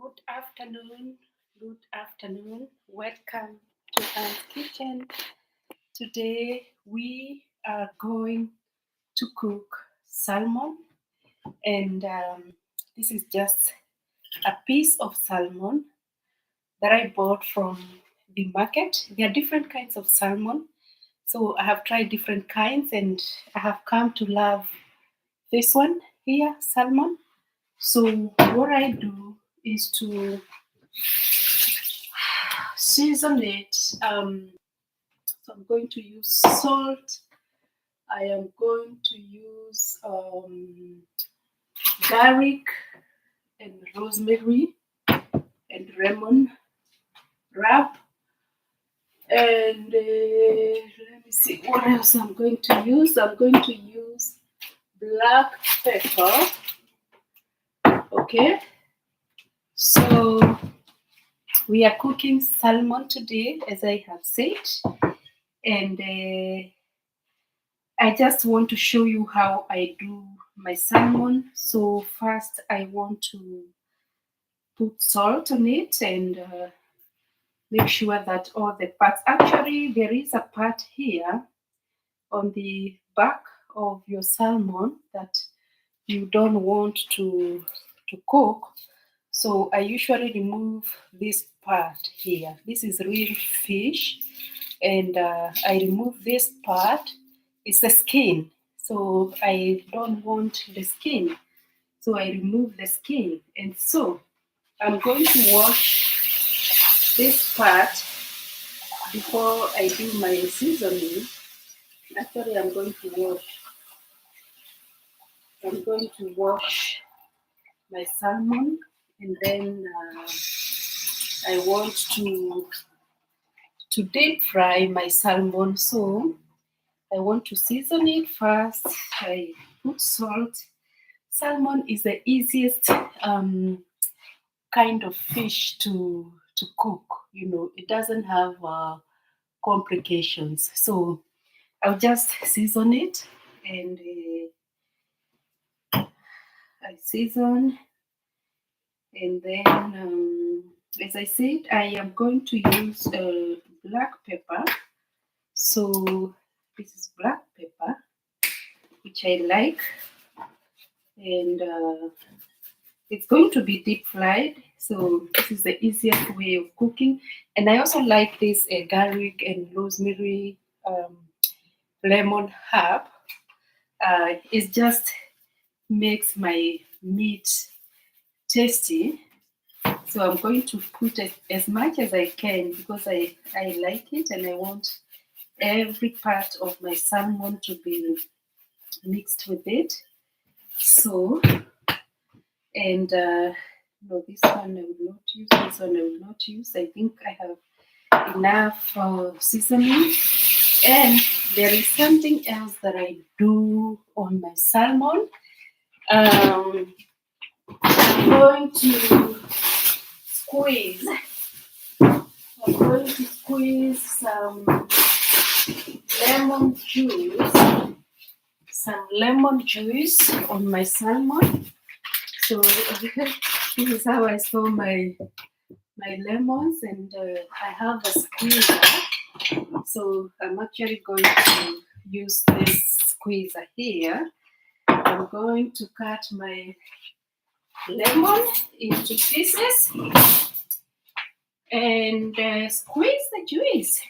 Good afternoon. Good afternoon. Welcome to Aunt's Kitchen. Today we are going to cook salmon, and this is just a piece of salmon that I bought from the market. There are different kinds of salmon, so I have tried different kinds, and I have come to love this one here, salmon. So what I do is to season it. So I'm going to use salt. I am going to use garlic and rosemary and lemon wrap. And let me see what else I'm going to use. I'm going to use black pepper. Okay, so we are cooking salmon today, as I have said, and I just want to show you how I do my salmon. So first I want to put salt on it and make sure that all the parts, actually there is a part here on the back of your salmon that you don't want to cook. So I usually remove this part here. This is real fish, and I remove this part. It's the skin. So I don't want the skin. So I remove the skin. And so I'm going to wash this part before I do my seasoning. Actually, I'm going to wash my salmon, and then I want to deep fry my salmon. So I want to season it first. I put salt. Salmon is the easiest kind of fish to cook. It doesn't have complications. So I'll just season it, and I season, and then as I said, I am going to use black pepper. So this is black pepper, which I like, and it's going to be deep fried. So this is the easiest way of cooking, and I also like this garlic and rosemary, lemon herb. It just makes my meat tasty. So I'm going to put it as much as I can because I like it, and I want every part of my salmon to be mixed with it. So, and no, this one I will not use. This one I will not use. I think I have enough seasoning. And there is something else that I do on my salmon. I'm going to squeeze. I'm going to squeeze lemon juice, some lemon juice on my salmon. So this is how I store my lemons, and I have a squeezer. So I'm actually going to use this squeezer here. I'm going to cut my lemon into pieces and squeeze the juice.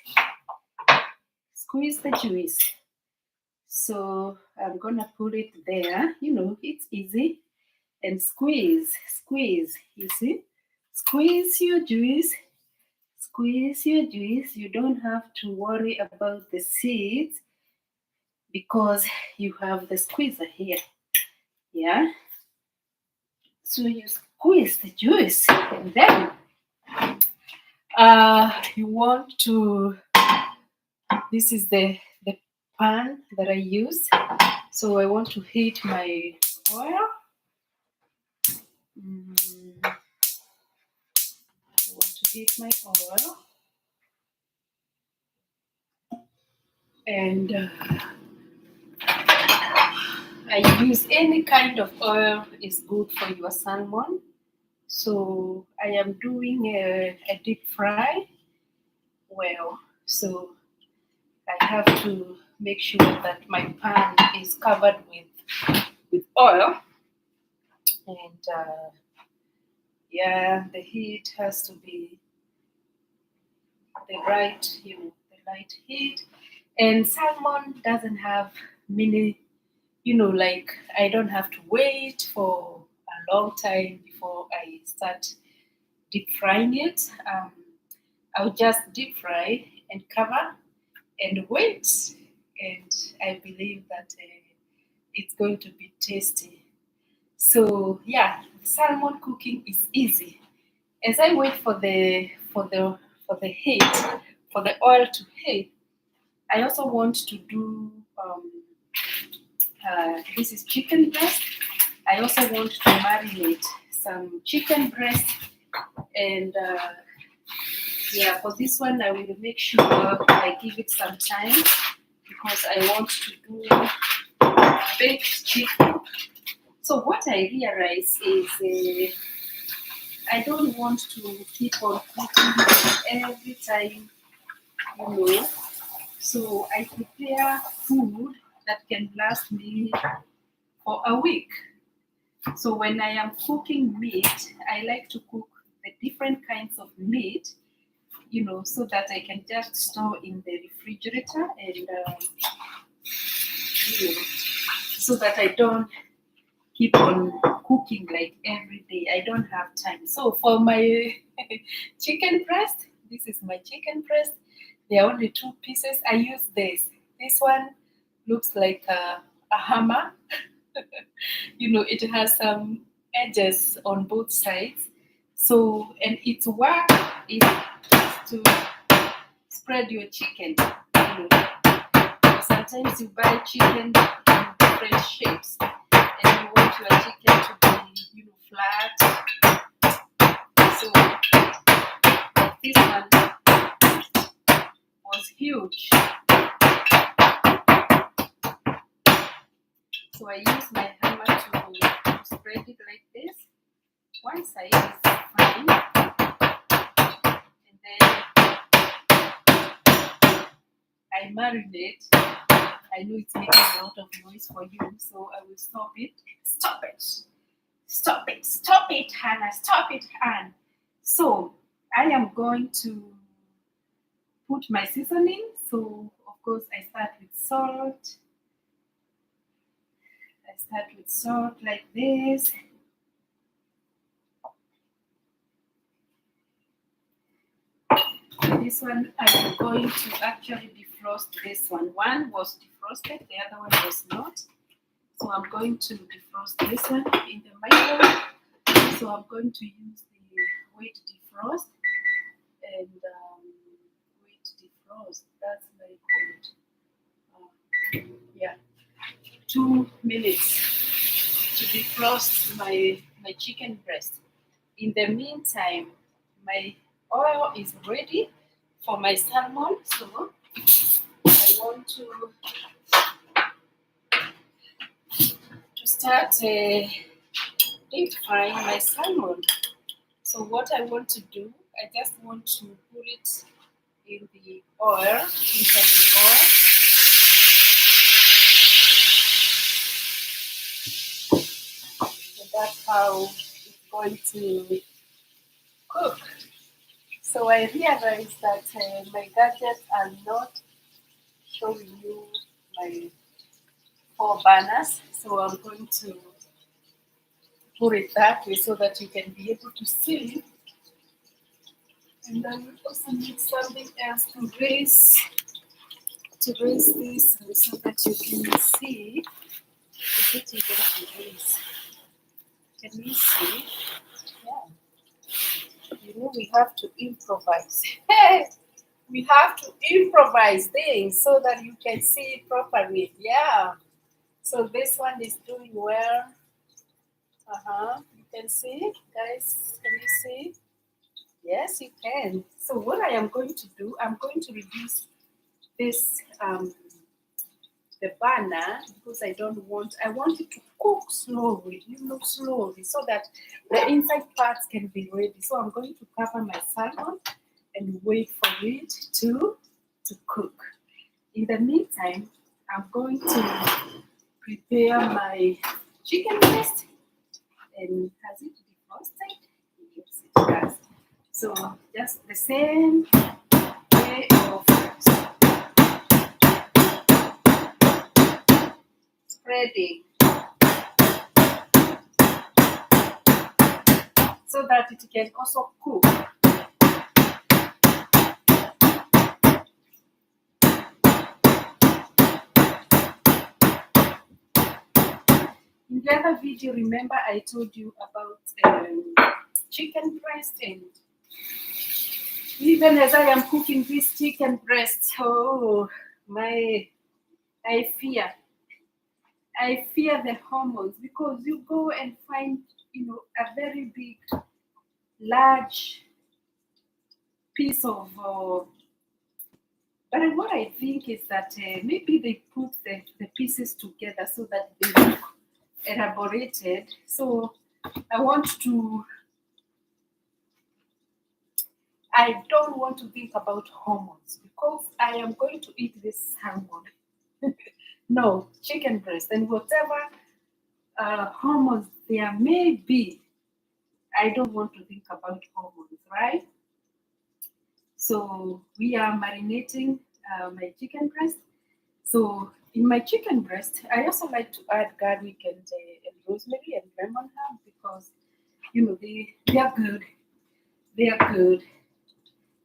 Squeeze the juice. So I'm gonna put it there. It's easy. And squeeze, squeeze. You see? Squeeze your juice. Squeeze your juice. You don't have to worry about the seeds because you have the squeezer here. Yeah? So you squeeze the juice, and then you want to, this is the pan that I use. So I want to heat my oil. I want to heat my oil. And I use any kind of oil is good for your salmon. So I am doing a deep fry. Well, so I have to make sure that my pan is covered with oil, and yeah, the heat has to be the right, the right heat. And salmon doesn't have many, like I don't have to wait for a long time before I start deep frying it. I'll just deep fry and cover and wait, and I believe that it's going to be tasty. So yeah, salmon cooking is easy. As I wait for the heat, for the oil to heat, I also want to do this is chicken breast. I also want to marinate some chicken breast, and yeah, for this one I will make sure I give it some time because I want to do baked chicken. So what I realize is I don't want to keep on cooking every time, you know. So I prepare food that can last me for a week. So when I am cooking meat, I like to cook the different kinds of meat, so that I can just store in the refrigerator, and so that I don't keep on cooking like every day. I don't have time. So for my chicken breast, this is my chicken breast. There are only two pieces. I use this. This one looks like a hammer. It has some edges on both sides. So, and its work is to spread your chicken. Sometimes you buy chicken in different shapes, and you want your chicken to be, flat. So this one was huge. So I use my hammer to spread it like this. One side is fine, and then I marinate. I know it's making a lot of noise for you, so I will stop it. Stop it. Stop it. Stop it, Hannah. Stop it, Anne. So I am going to put my seasoning. So of course I start with salt. I start with salt like this. This one I'm going to actually defrost this one. One was defrosted, the other one was not. So I'm going to defrost this one in the microwave. So I'm going to use the wait defrost, and wait defrost. That's very good. Yeah, 2 minutes to defrost my chicken breast. In the meantime, my oil is ready for my salmon. So I want to start deep frying my salmon. So what I want to do, I just want to put it in the oil, inside the oil. And that's how it's going to cook. So I realized that my gadgets are not showing you my 4 burners. So I'm going to put it that way so that you can be able to see. And I will also need something else to raise this so that you can see. Is it even to raise? Can you see? Yeah. We have to improvise. We have to improvise things so that you can see it properly. Yeah. So this one is doing well. You can see, guys. Can you see? Yes, you can. So what I am going to do, I'm going to reduce this the burner because I want it to cook slowly, slowly, so that the inside parts can be ready. So I'm going to cover my salmon and wait for it to cook. In the meantime, I'm going to prepare my chicken breast. And has it defrosted? Yes, it has. So just the same way of spreading so that it can also cook. In the other video, remember I told you about chicken breast, and even as I am cooking this chicken breast, I fear the hormones, because you go and find a very big, large piece of. But what I think is that maybe they put the pieces together so that they look elaborated. So I don't want to think about hormones because I am going to eat this salmon. No, chicken breast and whatever hormones there may be, I don't want to think about hormones, right? So we are marinating my chicken breast. So in my chicken breast, I also like to add garlic and rosemary and lemon herb because they are good. They are good.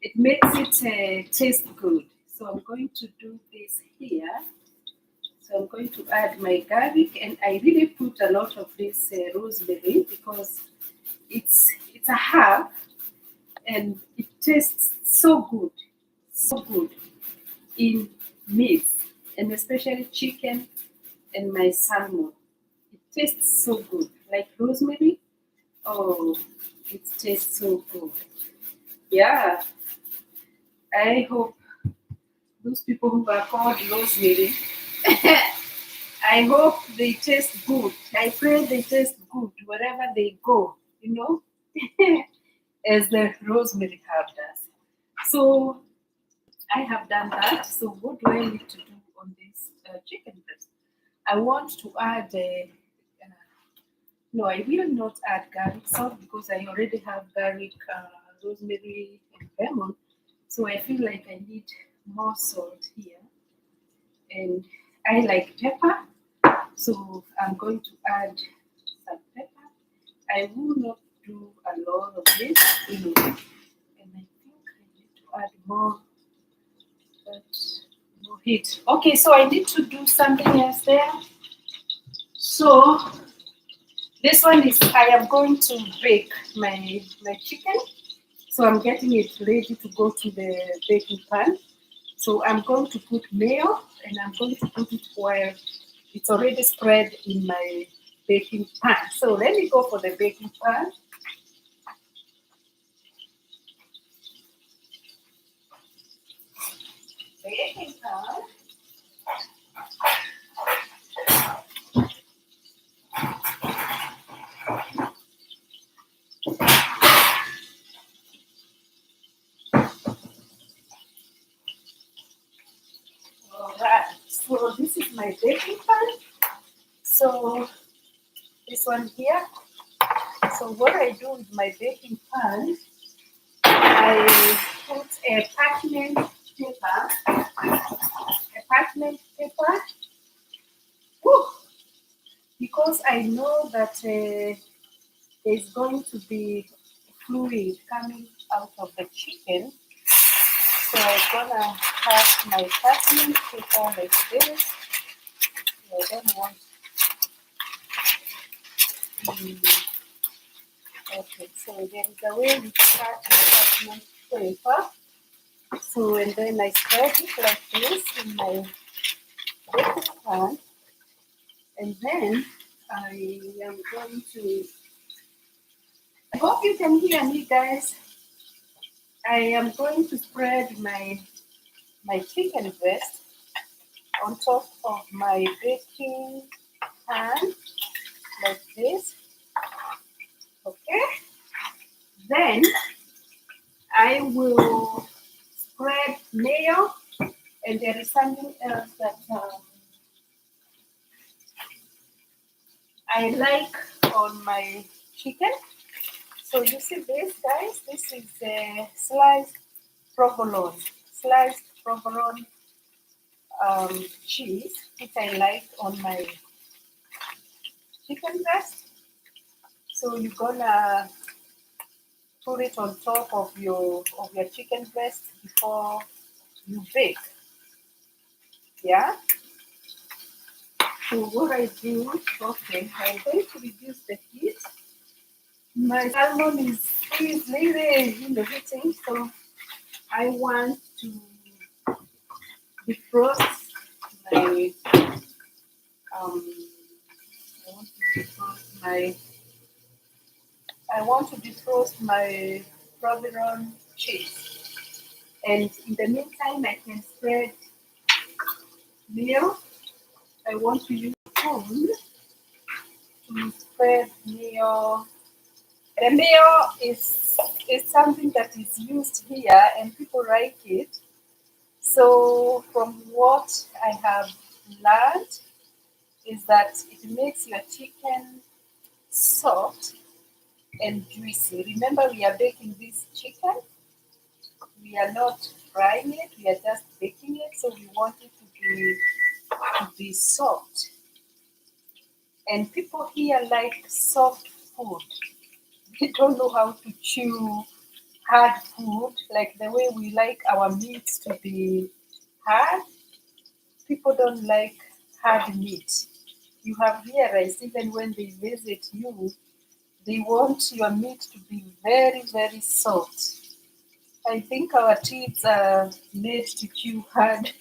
It makes it taste good. So I'm going to do this here. So I'm going to add my garlic, and I really put a lot of this rosemary because it's a herb and it tastes so good in meat, and especially chicken and my salmon. It tastes so good, like rosemary. Oh, it tastes so good. Yeah, I hope those people who are called rosemary, I hope they taste good. I pray they taste good wherever they go, as the rosemary herb does. So I have done that. So what do I need to do on this chicken breast? I want to add, no, I will not add garlic salt because I already have garlic, rosemary, and lemon. So I feel like I need more salt here. And I like pepper. So I'm going to add some pepper. I will not do a lot of this, and I think I need to add but more heat. Okay, so I need to do something else there. So this one is I am going to bake my chicken. So I'm getting it ready to go to the baking pan. So I'm going to put mayo, and I'm going to put it while it's already spread in my baking pan. So let me go for the baking pan. Baking pan. Alright, so this is my baking pan. So this one here. So what I do with my baking pan, I put a parchment paper, whew, because I know that there's going to be fluid coming out of the chicken. So I'm gonna have my parchment paper like this. I don't want. Okay, so there is a way we cut the parchment paper. So and then I spread it like this in my baking pan, and then I am going to. I hope you can hear me, guys. I am going to spread my chicken breast on top of my baking pan like this. Okay. Then I will spread mayo, and there is something else that I like on my chicken. So you see this, guys. This is sliced provolone, sliced provolone cheese, which I like on my chicken breast. So you're gonna put it on top of your chicken breast before you bake. Yeah. So what I do, okay, I'm going to reduce the heat. My salmon is really heating, so I want to defrost my um I want to defrost my I want to defrost my provolone cheese. And in the meantime, I can spread meal. I want to use spoon to spread meal. The meal is something that is used here, and people like it. So, from what I have learned, is that it makes your chicken soft and juicy. Remember, we are baking this chicken. We are not frying it. We are just baking it. So we want it to be soft. And people here like soft food. They don't know how to chew hard food, like the way we like our meats to be hard. People don't like hard meat. You have realized even when they visit you, they want your meat to be very, very soft. I think our teeth are made to chew hard.